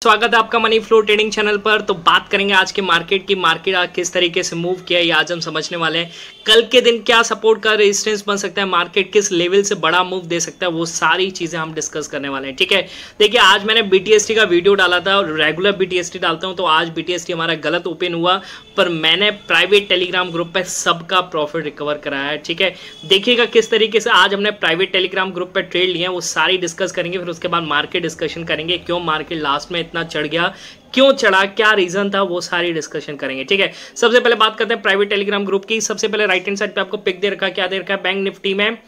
स्वागत है आपका मनी फ्लो ट्रेडिंग चैनल पर। तो बात करेंगे आज के मार्केट की। मार्केट आज किस तरीके से मूव किया है ये आज हम समझने वाले हैं। कल के दिन क्या सपोर्ट का रेजिस्टेंस बन सकता है, मार्केट किस लेवल से बड़ा मूव दे सकता है, वो सारी चीजें हम डिस्कस करने वाले हैं। ठीक है, देखिए आज मैंने बीटीएसटी का वीडियो डाला था और रेगुलर बीटीएसटी डालता हूं, तो आज बीटीएसटी हमारा गलत ओपन हुआ, पर मैंने प्राइवेट टेलीग्राम ग्रुप पे सबका प्रॉफिट रिकवर कराया है। ठीक है, देखिएगा किस तरीके से आज हमने प्राइवेट टेलीग्राम ग्रुप पे ट्रेड लिए हैं, वो सारी डिस्कस करेंगे। फिर उसके बाद मार्केट डिस्कशन करेंगे, क्यों मार्केट लास्ट में इतना चढ़ गया, क्यों चढ़ा, क्या रीजन था, वो सारी डिस्कशन करेंगे। ठीक है, सबसे पहले बात करते हैं प्राइवेट टेलीग्राम ग्रुप की। सबसे पहले राइट हैंड साइड पे आपको पिक दे रखा है, क्या दे रखा है, बैंक निफ्टी में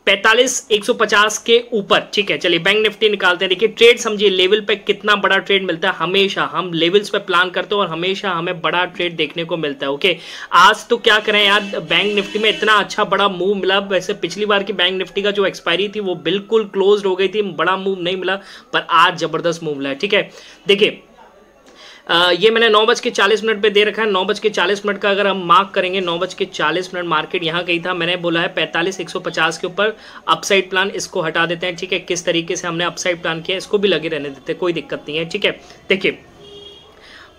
45,150 के ऊपर। ठीक है, चलिए बैंक निफ्टी निकालते हैं। देखिए ट्रेड समझिए, लेवल पे कितना बड़ा ट्रेड मिलता है। हमेशा हम लेवल्स पे प्लान करते हैं और हमेशा हमें बड़ा ट्रेड देखने को मिलता है। ओके, आज तो क्या करें यार, बैंक निफ्टी में इतना अच्छा बड़ा मूव मिला। वैसे पिछली बार की बैंक निफ्टी का जो एक्सपायरी थी वो बिल्कुल क्लोज हो गई थी, बड़ा मूव नहीं मिला, पर आज जबरदस्त मूव मिला है। ठीक है, देखिए ये मैंने 9:40 पे दे रखा है। 9:40 का अगर हम मार्क करेंगे, 9:40 मार्केट यहाँ कहीं था, मैंने बोला है 45,150 के ऊपर अपसाइड प्लान, इसको हटा देते हैं। ठीक है, किस तरीके से हमने अपसाइड प्लान किया इसको भी लगे रहने देते हैं, कोई दिक्कत नहीं है। ठीक है, देखिए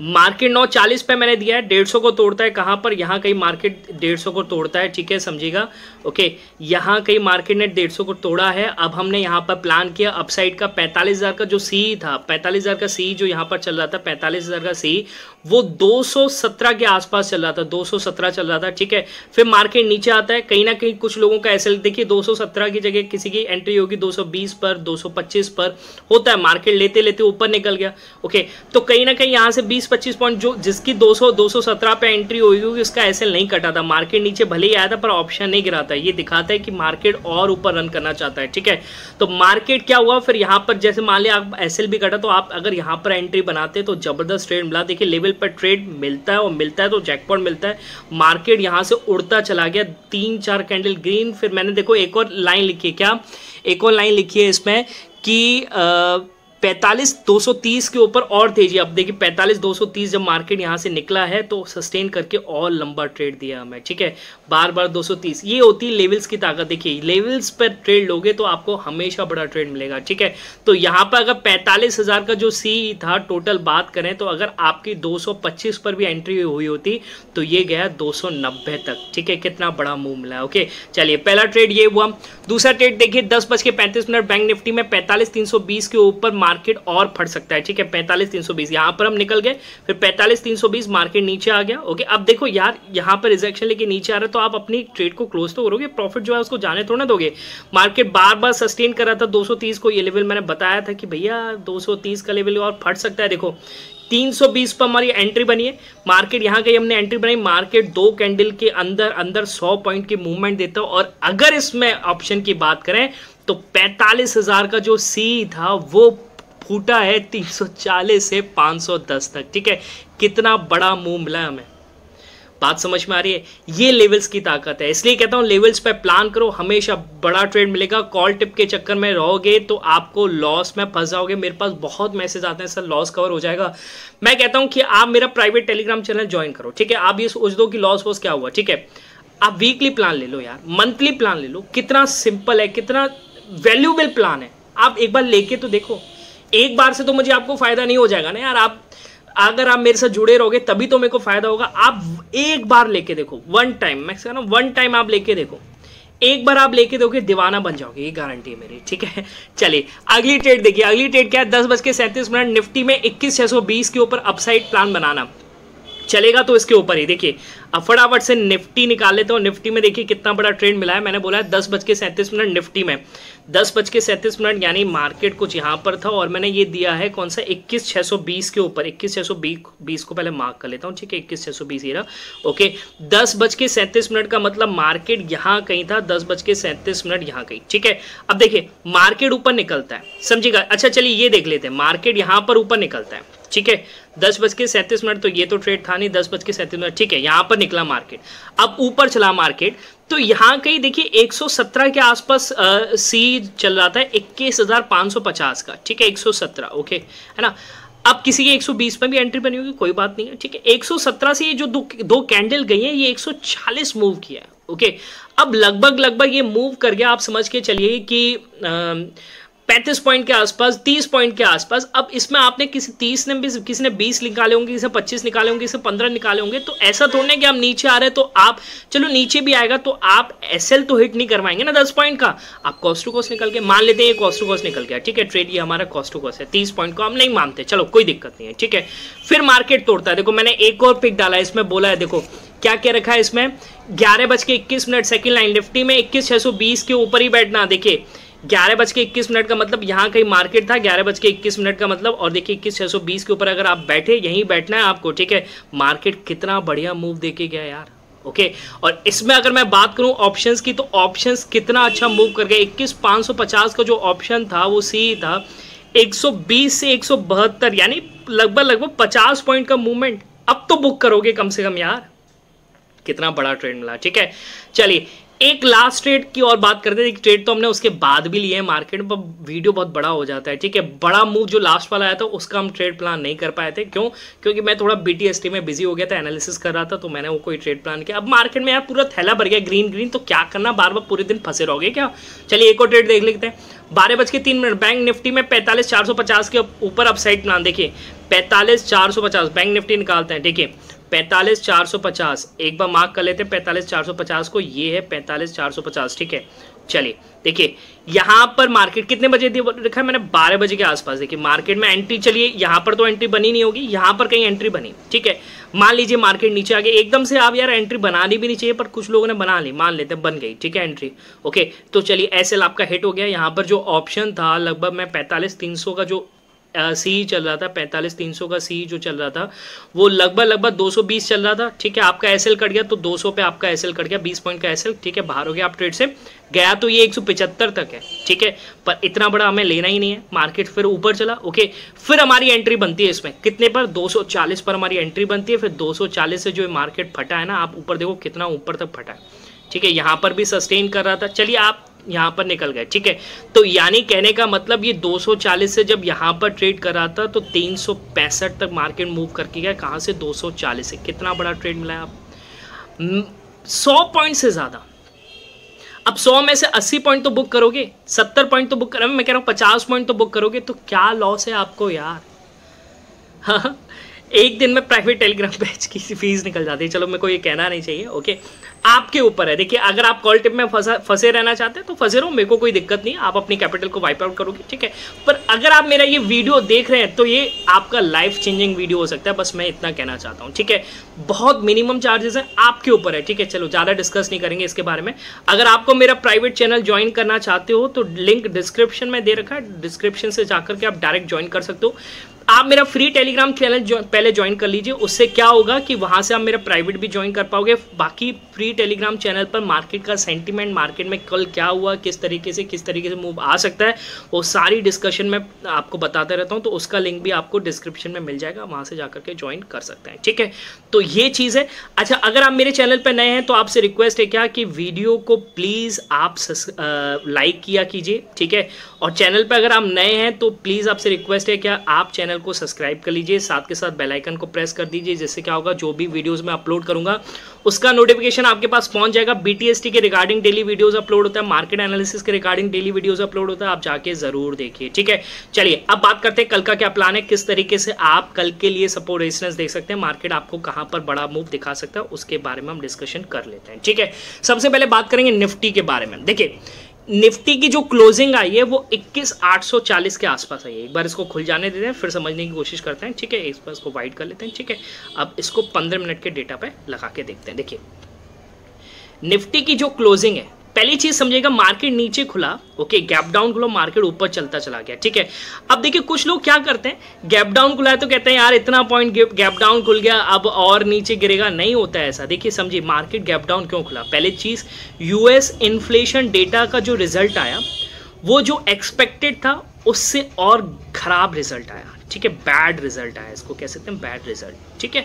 मार्केट 9:40 पे मैंने दिया है, 150 को तोड़ता है कहाँ पर, यहाँ कहीं मार्केट 150 को तोड़ता है। ठीक है, समझिएगा। ओके, यहाँ कहीं मार्केट ने 150 को तोड़ा है। अब हमने यहाँ पर प्लान किया अपसाइड का 45,000 का जो सी था, 45,000 का सी जो यहाँ पर चल रहा था, 45,000 का सी वो 217 के आसपास चल रहा था, 217 चल रहा था। ठीक है, फिर मार्केट नीचे आता है, कहीं ना कहीं कुछ लोगों का एसएल देखिए 217 की जगह किसी की एंट्री होगी 220 पर, 225 पर होता है, मार्केट लेते लेते ऊपर निकल गया। ओके, तो कहीं ना कहीं यहाँ से 20-25 पॉइंट जो जिसकी 217 पे एंट्री हुई होगी उसका एसएल नहीं कटा था। मार्केट नीचे भले ही आया था पर ऑप्शन नहीं गिरा था, ये दिखाता है कि मार्केट और ऊपर रन करना चाहता है। ठीक है, तो मार्केट क्या हुआ फिर यहाँ पर, जैसे मान लिया आप एसएल भी कटा, तो आप अगर यहाँ पर एंट्री बनाते तो जबरदस्त ट्रेड मिला। देखिए लेवल पर ट्रेड मिलता है और मिलता है तो जैकपॉट मिलता है। मार्केट यहाँ से उड़ता चला गया, 3-4 कैंडल ग्रीन। फिर मैंने देखो एक और लाइन लिखी है, क्या एक और लाइन लिखी है इसमें कि 45,230 के ऊपर और तेजी। अब देखिए 45,230 जब मार्केट यहाँ से निकला है तो सस्टेन करके और लंबा ट्रेड दिया हमें। ठीक है, बार बार 230, ये होती है लेवल्स की ताकत। देखिए लेवल्स पर ट्रेड लोगे तो आपको हमेशा बड़ा ट्रेड मिलेगा। ठीक है, तो यहाँ पर अगर 45,000 का जो सी था टोटल बात करें, तो अगर आपकी 225 पर भी एंट्री हुई होती तो ये गया 290 तक। ठीक है, कितना बड़ा मूव मिला है। ओके, चलिए पहला ट्रेड ये हुआ। दूसरा ट्रेड देखिए 10:35 बैंक निफ्टी में 45,320 के ऊपर मार्केट और फट सकता है। ठीक है, 45,320 यहाँ पर हम निकल गए, फिर 45,320 मार्केट नीचे आ गया। ओके, अब देखो यार यहाँ पर रिजेक्शन लेके नीचे आ रहा है, तो आप अपनी ट्रेड को क्लोज तो करोगे, प्रॉफिट जो है उसको जाने थोड़ा ना दोगे। मार्केट बार बार सस्टेन कर रहा था 230 को, ये लेवल मैंने बताया था कि भैया 230 का लेवल और फट सकता है। देखो 320 पर हमारी एंट्री बनी है, मार्केट यहाँ कहीं हमने एंट्री बनाई, मार्केट 2 कैंडल के अंदर अंदर 100 पॉइंट की मूवमेंट देता है। और अगर इसमें ऑप्शन की बात करें तो 45,000 का जो सी था वो फूटा है 340 से 510 तक। ठीक है, कितना बड़ा मूव मिला है हमें, बात समझ में आ रही है। ये लेवल्स की ताकत है, इसलिए कहता हूं लेवल्स पे प्लान करो, हमेशा बड़ा ट्रेड मिलेगा। कॉल टिप के चक्कर में रहोगे तो आपको लॉस में फंस जाओगे। मेरे पास बहुत मैसेज आते हैं, सर लॉस कवर हो जाएगा। मैं कहता हूं कि आप मेरा प्राइवेट टेलीग्राम चैनल ज्वाइन करो। ठीक है, आप ये सोच दो कि लॉस वॉस क्या हुआ। ठीक है, आप वीकली प्लान ले लो यार, मंथली प्लान ले लो, कितना सिंपल है, कितना वैल्यूएबल प्लान है। आप एक बार लेके तो देखो, एक बार से तो मुझे आपको फायदा नहीं हो जाएगा ना यार। आप अगर आप मेरे साथ जुड़े रहोगे तभी तो मेरे को फायदा होगा। आप एक बार लेके देखो, वन टाइम, मैं कह रहा हूं वन टाइम आप लेके देखो, एक बार आप लेके दोगे दीवाना बन जाओगे, ये गारंटी है मेरी। ठीक है, चलिए अगली ट्रेड देखिए। अगली ट्रेड क्या है, 10:37 निफ्टी में 21,620 के ऊपर अपसाइड प्लान बनाना चलेगा तो इसके ऊपर ही। देखिए अब फटाफट से निफ्टी निकाल लेते हो। निफ्टी में देखिए कितना बड़ा ट्रेंड मिला है, मैंने बोला है 10:37 निफ्टी में, 10:37 यानी मार्केट कुछ यहाँ पर था और मैंने ये दिया है कौन सा, 21,620 के ऊपर। 21,620 को पहले मार्क कर लेता हूँ। ठीक है, 21,620 ये रहा। ओके, 10:37 का मतलब मार्केट यहाँ कहीं था, 10:37 यहाँ कहीं। ठीक है, अब देखिए मार्केट ऊपर निकलता है, समझिएगा। अच्छा चलिए ये देख लेते हैं, मार्केट यहाँ पर ऊपर निकलता है। ठीक है, 10:37 तो ये तो ट्रेड था नहीं, 10:37 ठीक है, यहाँ पर निकला मार्केट, अब ऊपर चला मार्केट, तो यहाँ कहीं देखिए 117 के आसपास सी चल रहा था, 21,550 का। ठीक है, 117। ओके है ना, अब किसी के 120 में भी एंट्री बनी होगी, कोई बात नहीं है। ठीक है, 117 से ये जो दो कैंडल गई है, ये 140 मूव किया है। ओके, अब लगभग ये मूव कर गया, आप समझ के चलिए कि 35 पॉइंट के आसपास, 30 पॉइंट के आसपास। अब इसमें आपने किसी ने 20 निकाले होंगे, किसी ने 25 निकाले होंगे, किसी ने 15 निकाले होंगे। तो ऐसा थोड़ना कि आप नीचे आ रहे हैं तो आप चलो नीचे भी आएगा तो आप एसएल तो हिट नहीं करवाएंगे ना 10 पॉइंट का। आप कॉस्ट टू कॉस्ट निकल के मान लेते हैं, ये कॉस्ट टू कॉस्ट निकल गया, ठीक है, ट्रेड ये हमारा कॉस्ट टू कॉस्ट है। 30 पॉइंट को हम नहीं मानते, चलो कोई दिक्कत नहीं है, ठीक है। फिर मार्केट तोड़ता है, देखो मैंने एक और पिक डाला है इसमें, बोला है देखो क्या क्या रखा है इसमें, 11:21 सेकंड लाइन, निफ्टी में 21,620 के ऊपर ही बैठना। देखिए 11:21 का मतलब यहाँ कहीं मार्केट था, 11:21 का मतलब, और देखिए 21,620 के ऊपर अगर आप बैठे, यहीं बैठना है आपको, ठीक है। मार्केट कितना बढ़िया मूव देके गया यार, ओके। और इसमें अगर मैं बात करूं ऑप्शंस की, तो ऑप्शंस कितना अच्छा मूव कर गया। 21,550 का जो ऑप्शन था वो सी था 120 से 172, यानी लगभग 50 पॉइंट का मूवमेंट। अब तो बुक करोगे कम से कम यार, कितना बड़ा ट्रेड मिला, ठीक है। चलिए एक लास्ट ट्रेड की और बात करते हैं। ट्रेड तो हमने उसके बाद भी लिए हैं, मार्केट में वीडियो बहुत बड़ा हो जाता है, ठीक है। बड़ा मूव जो लास्ट वाला आया था उसका हम ट्रेड प्लान नहीं कर पाए थे, क्यों? क्योंकि मैं थोड़ा BTST में बिजी हो गया था, एनालिसिस कर रहा था, तो मैंने वो कोई ट्रेड प्लान किया। अब मार्केट में यार पूरा थैला भर गया ग्रीन, तो क्या करना, बार बार पूरे दिन फंसे रहोगे क्या। चलिए एक और ट्रेड देख लेते हैं। 12:03 बैंक निफ्टी में 45,450 के ऊपर अपसाइड प्लान। देखिए 45,450 बैंक निफ्टी निकालते हैं, देखिए 45,450 एक बार मार्क कर लेते हैं 45,450 को, ये है 45,450, ठीक है। चलिए देखिए यहाँ पर मार्केट कितने बजे रखा है मैंने, 12 बजे के आसपास। देखिए मार्केट में एंट्री, चलिए यहाँ पर तो एंट्री बनी नहीं होगी, यहाँ पर कहीं एंट्री बनी, ठीक है। मान लीजिए मार्केट नीचे आ गई एकदम से, आप यार एंट्री बनानी भी नहीं चाहिए पर कुछ लोगों ने बना ली, मान लेते हैं बन गई, ठीक है एंट्री, ओके। तो चलिए एसएल आपका हिट हो गया। यहाँ पर जो ऑप्शन था लगभग मैं 45,300 का जो सी चल रहा था, 45,300 का सी जो चल रहा था वो लगभग 220 चल रहा था, ठीक है। आपका एसएल कट गया तो 200 पे आपका एसएल कट गया, 20 पॉइंट का एसएल, ठीक है, बाहर हो गया आप ट्रेड से। गया तो ये 175 तक है, ठीक है, पर इतना बड़ा हमें लेना ही नहीं है। मार्केट फिर ऊपर चला, ओके। फिर हमारी एंट्री बनती है इसमें कितने पर, 240 पर हमारी एंट्री बनती है। फिर 240 से जो मार्केट फटा है ना, आप ऊपर देखो कितना ऊपर तक फटा है, ठीक है। यहाँ पर भी सस्टेन कर रहा था, चलिए आप यहाँ पर निकल गए, ठीक है। तो यानी कहने का मतलब ये 240 से जब यहाँ पर ट्रेड कर रहा था तो 365 तक मार्केट मूव करके गया। कहाँ से, 240 से। कितना बड़ा ट्रेड मिला है आप, 100 पॉइंट से ज़्यादा। अब 100 में से 80 पॉइंट तो बुक करोगे, 70 पॉइंट तो बुक करोगे, मैं कह रहा हूँ 50 पॉइंट तो बुक करोगे, तो क्या लॉस है आपको यार। हाँ, एक दिन में प्राइवेट टेलीग्राम बैच की फीस निकल जाती है। चलो मेरे को ये कहना नहीं चाहिए, ओके, आपके ऊपर है। देखिए अगर आप कॉल टिप में फंसे रहना चाहते हैं तो फंसे रहो, मेरे को कोई दिक्कत नहीं है, आप अपनी कैपिटल को वाइप आउट करोगे, ठीक है। पर अगर आप मेरा ये वीडियो देख रहे हैं तो ये आपका लाइफ चेंजिंग वीडियो हो सकता है, बस मैं इतना कहना चाहता हूँ, ठीक है। बहुत मिनिमम चार्जेस हैं, आपके ऊपर है, ठीक है। चलो ज़्यादा डिस्कस नहीं करेंगे इसके बारे में। अगर आपको मेरा प्राइवेट चैनल ज्वाइन करना चाहते हो तो लिंक डिस्क्रिप्शन में दे रखा है, डिस्क्रिप्शन से जाकर के आप डायरेक्ट ज्वाइन कर सकते हो। आप मेरा फ्री टेलीग्राम चैनल पहले ज्वाइन कर लीजिए, उससे क्या होगा कि वहां से आप मेरा प्राइवेट भी ज्वाइन कर पाओगे। बाकी फ्री टेलीग्राम चैनल पर मार्केट का सेंटीमेंट, मार्केट में कल क्या हुआ, किस तरीके से मूव आ सकता है, वो सारी डिस्कशन में आपको बताता रहता हूं, तो उसका लिंक भी आपको डिस्क्रिप्शन में मिल जाएगा, वहां से जाकर के ज्वाइन कर सकते हैं, ठीक है। तो ये चीज़ है। अच्छा, अगर आप मेरे चैनल पर नए हैं तो आपसे रिक्वेस्ट है क्या कि वीडियो को प्लीज़ आप लाइक किया कीजिए, ठीक है। और चैनल पर अगर आप नए हैं तो प्लीज़ आपसे रिक्वेस्ट है क्या आप चैनल को सब्सक्राइब कर लीजिए, साथ के साथ बेल आइकन को प्रेस कर दीजिए, जिससे क्या होगा जो भी वीडियोस मैं अपलोड करूंगा उसका नोटिफिकेशन आपके पास पहुंच जाएगा। BTST के रिगार्डिंग डेली वीडियोस अपलोड होता है, मार्केट एनालिसिस के रिगार्डिंग डेली वीडियोस अपलोड होता है, आप जाके जरूर देखिए, ठीक है। चलिए अब बात करते हैं कल का क्या प्लान है, किस तरीके से आप कल के लिए सपोर्ट रेजिस्टेंस देख सकते हैं, मार्केट आपको कहां पर बड़ा मूव दिखा सकता है, उसके बारे में हम डिस्कशन कर लेते हैं, ठीक है। सबसे पहले बात करेंगे निफ्टी के बारे में। देखिए निफ्टी की जो क्लोजिंग आई है वो 21,840 के आसपास आई है। एक बार इसको खुल जाने देते हैं, फिर समझने की कोशिश करते हैं, ठीक है। इस बार इसको वाइड कर लेते हैं, ठीक है। अब इसको 15 मिनट के डेटा पे लगा के देखते हैं। देखिए निफ्टी की जो क्लोजिंग है, पहली चीज समझिएगा, मार्केट नीचे खुला, ओके, गैप डाउन खुला, मार्केट ऊपर चलता चला गया, ठीक है। अब देखिए कुछ लोग क्या करते हैं, गैप डाउन खुला है तो कहते हैं यार इतना पॉइंट गैप डाउन खुल गया, अब और नीचे गिरेगा, नहीं होता है ऐसा। देखिए समझिए मार्केट गैप डाउन क्यों खुला। पहली चीज, यूएस इन्फ्लेशन डेटा का जो रिजल्ट आया वो जो एक्सपेक्टेड था उससे और खराब रिजल्ट आया, ठीक है, बैड रिजल्ट आया, इसको कह सकते हैं बैड रिजल्ट, ठीक है।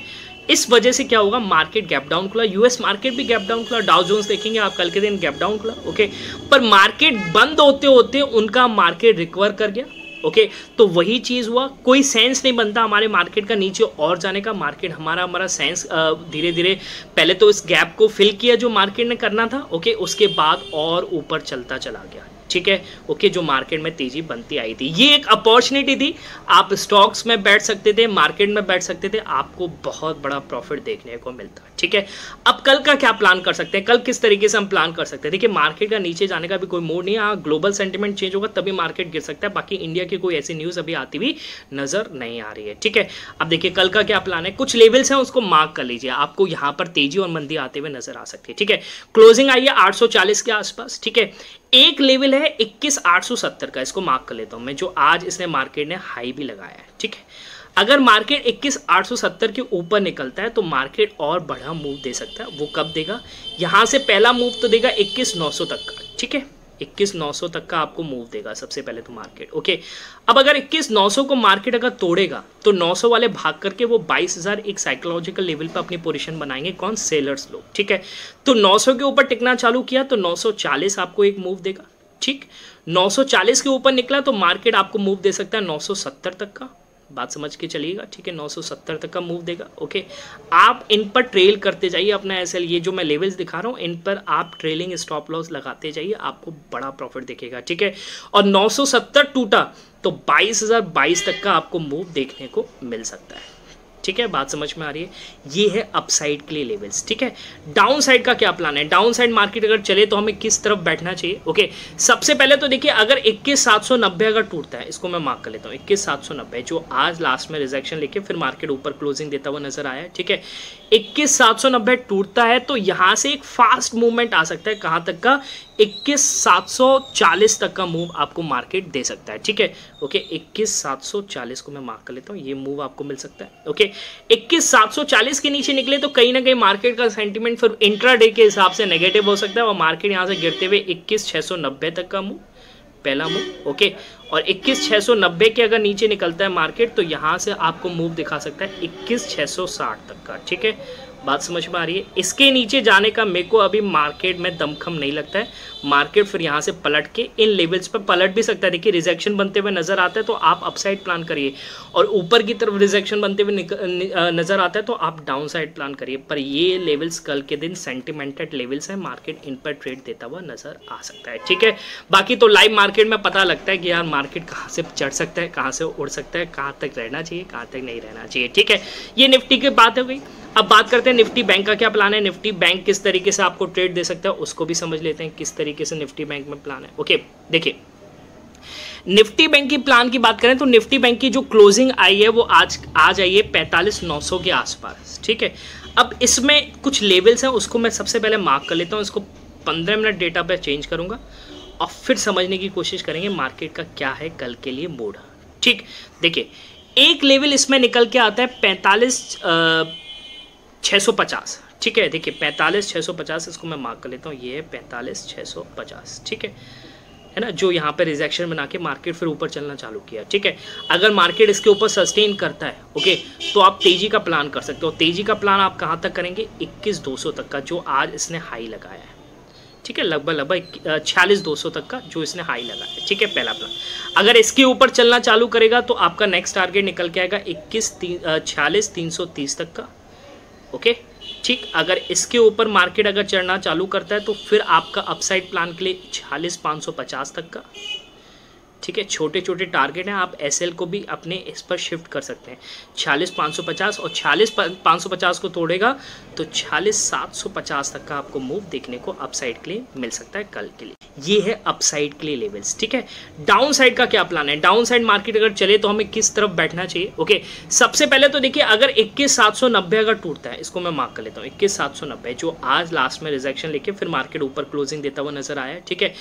इस वजह से क्या होगा, मार्केट गैप डाउन खुला, यूएस मार्केट भी गैप डाउन खुला, डाउ जोन्स देखेंगे आप कल के दिन गैप डाउन खुला, ओके। पर मार्केट बंद होते होते उनका मार्केट रिकवर कर गया, ओके। तो वही चीज़ हुआ, कोई सेंस नहीं बनता हमारे मार्केट का नीचे और जाने का। मार्केट हमारा सेंस धीरे धीरे पहले तो इस गैप को फिल किया जो मार्केट ने करना था, ओके, उसके बाद और ऊपर चलता चला गया, ठीक है। ओके, जो मार्केट में तेजी बनती आई थी, ये एक अपॉर्चुनिटी थी। आप स्टॉक्स में बैठ सकते थे, मार्केट में बैठ सकते थे, आपको बहुत बड़ा प्रॉफिट देखने को मिलता है, ठीक है। अब कल का क्या प्लान कर सकते हैं, कल किस तरीके से हम प्लान कर सकते हैं? देखिए, मार्केट का नीचे जाने का भी कोई मूड नहीं है। हाँ, ग्लोबल सेंटिमेंट चेंज होगा तभी मार्केट गिर सकता है, बाकी इंडिया की कोई ऐसी न्यूज़ अभी आती हुई नजर नहीं आ रही है, ठीक है। अब देखिए कल का क्या प्लान है, कुछ लेवल्स हैं उसको मार्क कर लीजिए, आपको यहाँ पर तेजी और मंदी आते हुए नजर आ सकती है, ठीक है। क्लोजिंग आई है 840 के आसपास, ठीक है। एक लेवल है 21,870 का, इसको मार्क कर लेता हूं मैं, जो आज इसने मार्केट ने हाई भी लगाया है, ठीक है। अगर मार्केट 21,870 के ऊपर निकलता है तो मार्केट और बड़ा मूव दे सकता है। वो कब देगा? यहां से पहला मूव तो देगा 21,900 तक का, ठीक है। 21,900 तक का आपको मूव देगा सबसे पहले तो मार्केट, ओके। अब अगर 21,900 को मार्केट अगर तोड़ेगा तो 900 वाले भाग करके वो 22,000 एक साइकोलॉजिकल लेवल पर अपनी पोजीशन बनाएंगे, कौन? सेलर्स लोग, ठीक है। तो 900 के ऊपर टिकना चालू किया तो 940 आपको एक मूव देगा, ठीक। 940 के ऊपर निकला तो मार्केट आपको मूव दे सकता है 970 तक का, बात समझ के चलिएगा, ठीक है। 970 तक का मूव देगा, ओके। आप इन पर ट्रेल करते जाइए अपना एसएल, ये जो मैं लेवल्स दिखा रहा हूँ इन पर आप ट्रेलिंग स्टॉप लॉस लगाते जाइए, आपको बड़ा प्रॉफिट दिखेगा, ठीक है। और 970 टूटा तो 22,022 तक का आपको मूव देखने को मिल सकता है, ठीक है। बात समझ में आ रही है? ये है अपसाइड के लिए लेवल्स, ठीक है। डाउन साइड का क्या प्लान है? डाउन साइड मार्केट अगर चले तो हमें किस तरफ बैठना चाहिए? ओके, सबसे पहले तो देखिए अगर 21,790 अगर टूटता है, इसको मैं मार्क कर लेता हूँ, 21,790 जो आज लास्ट में रिजेक्शन लेके फिर मार्केट ऊपर क्लोजिंग देता हुआ नजर आया है, ठीक है। 21,790 टूटता है तो यहां से एक फास्ट मूवमेंट आ सकता है, कहां तक का? 21,740 तक का मूव आपको मार्केट दे सकता है, ठीक है। ओके, 21,740 को मैं मार्क कर लेता हूँ, ये मूव आपको मिल सकता है, ओके। 21,740 के नीचे निकले तो कहीं ना कहीं मार्केट का सेंटीमेंट फिर इंट्राडे के हिसाब से नेगेटिव हो सकता है और मार्केट यहां से गिरते हुए 21,690 तक का मूव, पहला मूव, ओके। और 21,690 के अगर नीचे निकलता है मार्केट तो यहां से आपको मूव दिखा सकता है 21,660 तक का, ठीक है। बात समझ में आ रही है? इसके नीचे जाने का मेरे को अभी मार्केट में दमखम नहीं लगता है। मार्केट फिर यहाँ से पलट के इन लेवल्स पर पलट भी सकता है। देखिए रिजेक्शन बनते हुए नजर आता है तो आप अपसाइड प्लान करिए, और ऊपर की तरफ रिजेक्शन बनते हुए नजर आता है तो आप डाउन साइड प्लान करिए। पर ये लेवल्स कल के दिन सेंटिमेंटेड लेवल्स हैं, मार्केट इन पर ट्रेड देता हुआ नजर आ सकता है, ठीक है। बाकी तो लाइव मार्केट में पता लगता है कि यार मार्केट कहाँ से चढ़ सकता है, कहाँ से उड़ सकता है, कहाँ तक रहना चाहिए, कहाँ तक नहीं रहना चाहिए, ठीक है। ये निफ्टी की बात हो गई। अब बात करते हैं निफ्टी बैंक का क्या प्लान है। निफ्टी बैंक किस तरीके से आपको ट्रेड दे सकता है उसको भी समझ लेते हैं, किस तरीके से निफ्टी बैंक में प्लान है। ओके, देखिए निफ्टी बैंक की प्लान की बात करें तो निफ्टी बैंक की जो क्लोजिंग आई है वो आज आई है 45,900 के आसपास, ठीक है। अब इसमें कुछ लेवल्स हैं उसको मैं सबसे पहले मार्क कर लेता हूँ, इसको 15 मिनट डेटा पे चेंज करूंगा और फिर समझने की कोशिश करेंगे मार्केट का क्या है कल के लिए मूड, ठीक। देखिए एक लेवल इसमें निकल के आता है 45,650, ठीक है। देखिए 45,650 इसको मैं मार्क कर लेता हूँ, ये है 45,650, ठीक है ना, जो यहाँ पे रिजेक्शन बना के मार्केट फिर ऊपर चलना चालू किया, ठीक है। अगर मार्केट इसके ऊपर सस्टेन करता है, ओके, तो आप तेजी का प्लान कर सकते हो। तेजी का प्लान आप कहाँ तक करेंगे? 21,200 तक का, जो आज इसने हाई लगाया है, ठीक है। लगभग 46,200 तक का जो इसने हाई लगाया है, ठीक है, पहला प्लान। अगर इसके ऊपर चलना चालू करेगा तो आपका नेक्स्ट टारगेट निकल के आएगा 46,330 तक का, ओके, ठीक। अगर इसके ऊपर मार्केट अगर चढ़ना चालू करता है तो फिर आपका अपसाइड प्लान के लिए 46,550 तक का, ठीक है। छोटे छोटे टारगेट हैं, आप एसएल को भी अपने इस पर शिफ्ट कर सकते हैं। 46,550 और 46,550 को तोड़ेगा तो 46,750 तक का आपको मूव देखने को अपसाइड के लिए मिल सकता है कल के लिए। ये है अपसाइड के लिए लेवल्स, ठीक है। डाउन साइड का क्या प्लान है? डाउन साइड मार्केट अगर चले तो हमें किस तरफ बैठना चाहिए? ओके, सबसे पहले तो देखिए अगर 21,790 अगर टूटता है, इसको मैं मार्क कर लेता हूँ, 21,790 जो आज लास्ट में रिजेक्शन लेके फिर मार्केट ऊपर क्लोजिंग देता हुआ नजर आया है, ठीक है।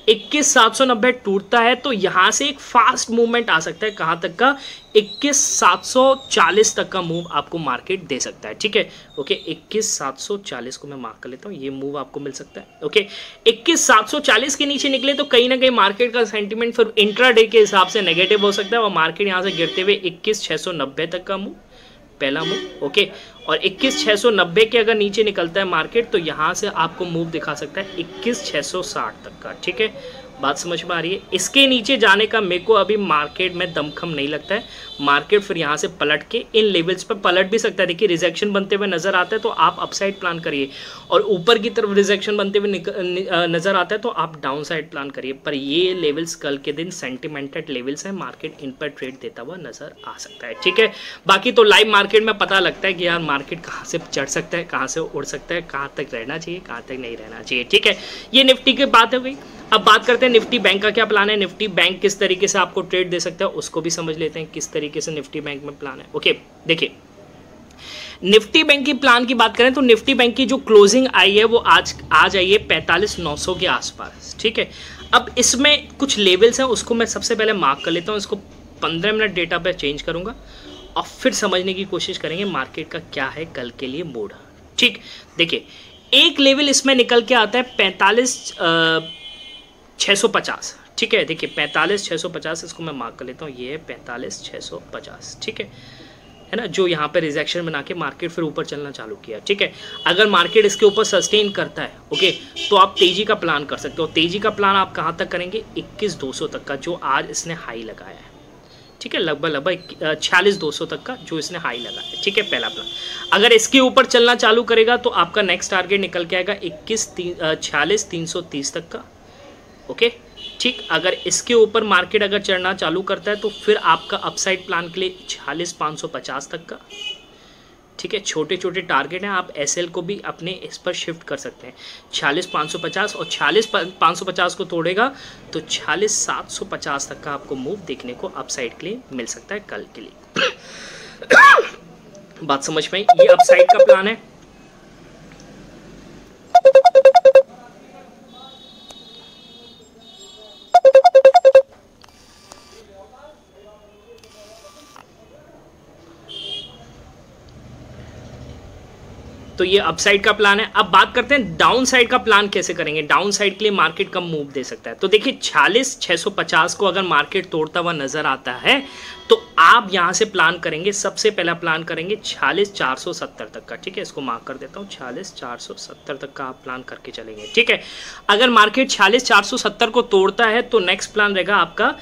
21,790 टूटता है तो यहां से एक फास्ट मूवमेंट आ सकता है, कहां तक का? 21,740 तक का मूव आपको मार्केट दे सकता है, ठीक है। ओके, 21,740 को मैं मार्क कर लेता हूँ, ये मूव आपको मिल सकता है, ओके। 21,740 के नीचे निकले तो कहीं ना कहीं मार्केट का सेंटीमेंट फिर इंट्राडे के हिसाब से नेगेटिव हो सकता है और मार्केट यहां से गिरते हुए 21,690 तक का मूव, पहला मूव, ओके। और 21,690 के अगर नीचे निकलता है मार्केट तो यहां से आपको मूव दिखा सकता है 21,660 तक का, ठीक है। बात समझ में आ रही है? इसके नीचे जाने का मेरे को अभी मार्केट में दमखम नहीं लगता है। मार्केट फिर यहाँ से पलट के इन लेवल्स पर पलट भी सकता है। देखिए रिजेक्शन बनते हुए नजर आता है तो आप अपसाइड प्लान करिए, और ऊपर की तरफ रिजेक्शन बनते हुए नजर आता है तो आप डाउन साइड प्लान करिए। पर ये लेवल्स कल के दिन सेंटिमेंटेड लेवल्स हैं, मार्केट इन पर ट्रेड देता हुआ नजर आ सकता है। ठीक है, बाकी तो लाइव मार्केट में पता लगता है कि यार मार्केट कहाँ से चढ़ सकता है, कहाँ से उड़ सकता है, कहाँ तक रहना चाहिए, कहाँ तक नहीं रहना चाहिए। ठीक है, ये निफ्टी की बात हो गई। अब बात करते हैं निफ्टी बैंक का क्या प्लान है। निफ्टी बैंक किस तरीके से आपको ट्रेड दे सकता है उसको भी समझ लेते हैं, किस तरीके से निफ्टी बैंक में प्लान है। ओके, देखिए निफ्टी बैंक की प्लान की बात करें तो निफ्टी बैंक की जो क्लोजिंग आई है वो आज आई है 45,900 के आसपास। ठीक है, अब इसमें कुछ लेवल्स हैं उसको मैं सबसे पहले मार्क कर लेता हूँ। इसको 15 मिनट डेटा पे चेंज करूंगा और फिर समझने की कोशिश करेंगे मार्केट का क्या है कल के लिए मूड। ठीक, देखिए एक लेवल इसमें निकल के आता है 45,650। ठीक है, देखिए 45,650 इसको मैं मार्क कर लेता हूँ, ये है 45,650। ठीक है ना, जो यहाँ पे रिजेक्शन बना के मार्केट फिर ऊपर चलना चालू किया। ठीक है, अगर मार्केट इसके ऊपर सस्टेन करता है ओके तो आप तेजी का प्लान कर सकते हो। तेजी का प्लान आप कहाँ तक करेंगे, 21,200 तक का, जो आज इसने हाई लगाया है। ठीक है, लगभग 46,200 तक का जो इसने हाई लगा है। ठीक है, पहला प्लान। अगर इसके ऊपर चलना चालू करेगा तो आपका नेक्स्ट टारगेट निकल के आएगा 46,330 तक का। ओके, ठीक, अगर इसके ऊपर मार्केट अगर चढ़ना चालू करता है तो फिर आपका अपसाइड प्लान के लिए 46,550 तक का। ठीक है, छोटे छोटे टारगेट हैं, आप एसएल को भी अपने इस पर शिफ्ट कर सकते हैं। 46,550 और 46,550 को तोड़ेगा तो 46,750 तक का आपको मूव देखने को अपसाइड के लिए मिल सकता है कल के लिए। बात समझ में आई? ये अपसाइड का प्लान है। तो ये अपसाइड का प्लान है। अब बात करते हैं डाउन साइड का प्लान कैसे करेंगे। डाउन साइड के लिए मार्केट कम मूव दे सकता है। तो देखिए 46,650 को अगर मार्केट तोड़ता हुआ नजर आता है तो आप यहां से प्लान करेंगे, सबसे पहला प्लान करेंगे 46,470 तक का। ठीक है, इसको मार्क कर देता हूं, 46,470 तक का आप प्लान करके चलेंगे। ठीक है, अगर मार्केट 46,470 को तोड़ता है तो नेक्स्ट प्लान रहेगा आपका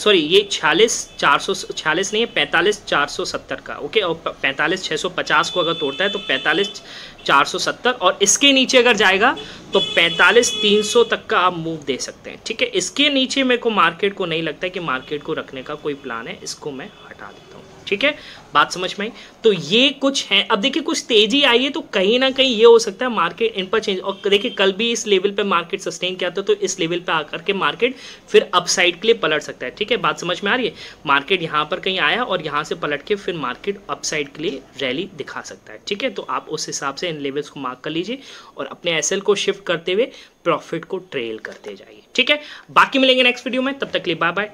ये 46,446 नहीं है, 45,470 का। ओके, और 45,650 को अगर तोड़ता है तो 45,470, और इसके नीचे अगर जाएगा तो 45,300 तक का आप मूव दे सकते हैं। ठीक है, इसके नीचे मेरे को मार्केट को नहीं लगता है कि मार्केट को रखने का कोई प्लान है, इसको मैं हटा देता हूँ। ठीक है, बात समझ में आई? तो ये कुछ है। अब देखिए कुछ तेजी आई है तो कहीं ना कहीं ये हो सकता है मार्केट इन पर चेंज, और देखिए कल भी इस लेवल पे मार्केट सस्टेन किया था तो इस लेवल पे आकर के मार्केट फिर अपसाइड के लिए पलट सकता है। ठीक है, बात समझ में आ रही है? मार्केट यहाँ पर कहीं आया और यहाँ से पलट के फिर मार्केट अपसाइड के लिए रैली दिखा सकता है। ठीक है, तो आप उस हिसाब से इन लेवल्स को मार्क कर लीजिए और अपने एसएल को शिफ्ट करते हुए प्रॉफिट को ट्रेल करते जाइए। ठीक है, बाकी मिलेंगे नेक्स्ट वीडियो में, तब तक के लिए बाय बाय।